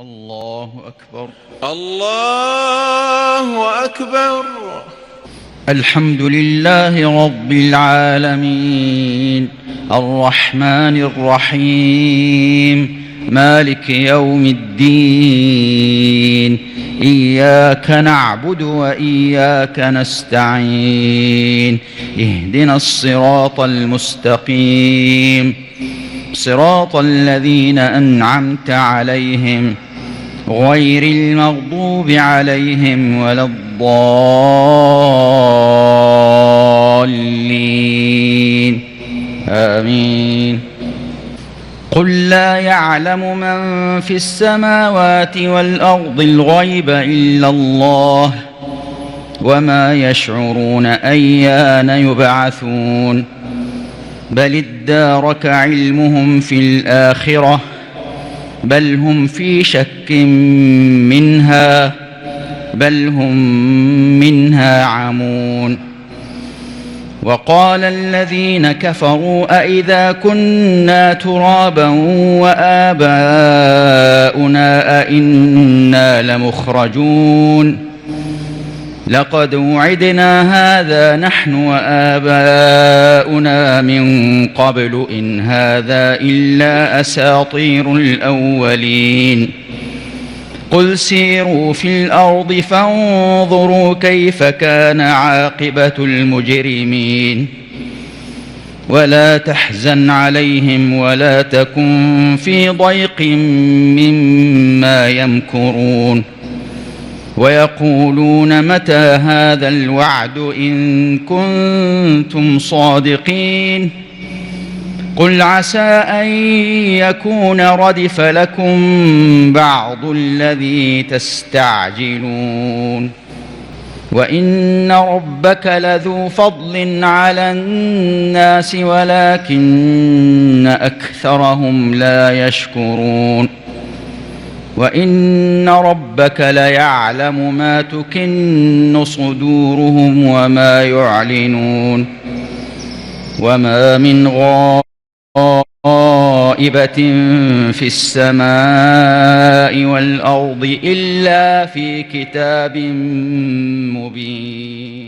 الله أكبر. الله أكبر. الحمد لله رب العالمين الرحمن الرحيم مالك يوم الدين إياك نعبد وإياك نستعين اهدنا الصراط المستقيم صراط الذين أنعمت عليهم غير المغضوب عليهم ولا الضالين آمين. قل لا يعلم من في السماوات والأرض الغيب إلا الله وما يشعرون أيان يبعثون بل ادارك علمهم في الآخرة بل هم في شك منها بل هم منها عمون. وقال الذين كفروا أئذا كنا ترابا وآباؤنا أئنا لمخرجون لقد وعدنا هذا نحن وآباؤنا من قبل إن هذا إلا أساطير الأولين. قل سيروا في الأرض فانظروا كيف كان عاقبة المجرمين ولا تحزن عليهم ولا تكن في ضيق مما يمكرون ويقولون متى هذا الوعد إن كنتم صادقين. قل عسى أن يكون ردف لكم بعض الذي تستعجلون وإن ربك لذو فضل على الناس ولكن أكثرهم لا يشكرون وإن ربك ليعلم ما تكن صدورهم وما يعلنون وما من غائبة في السماء والأرض إلا في كتاب مبين.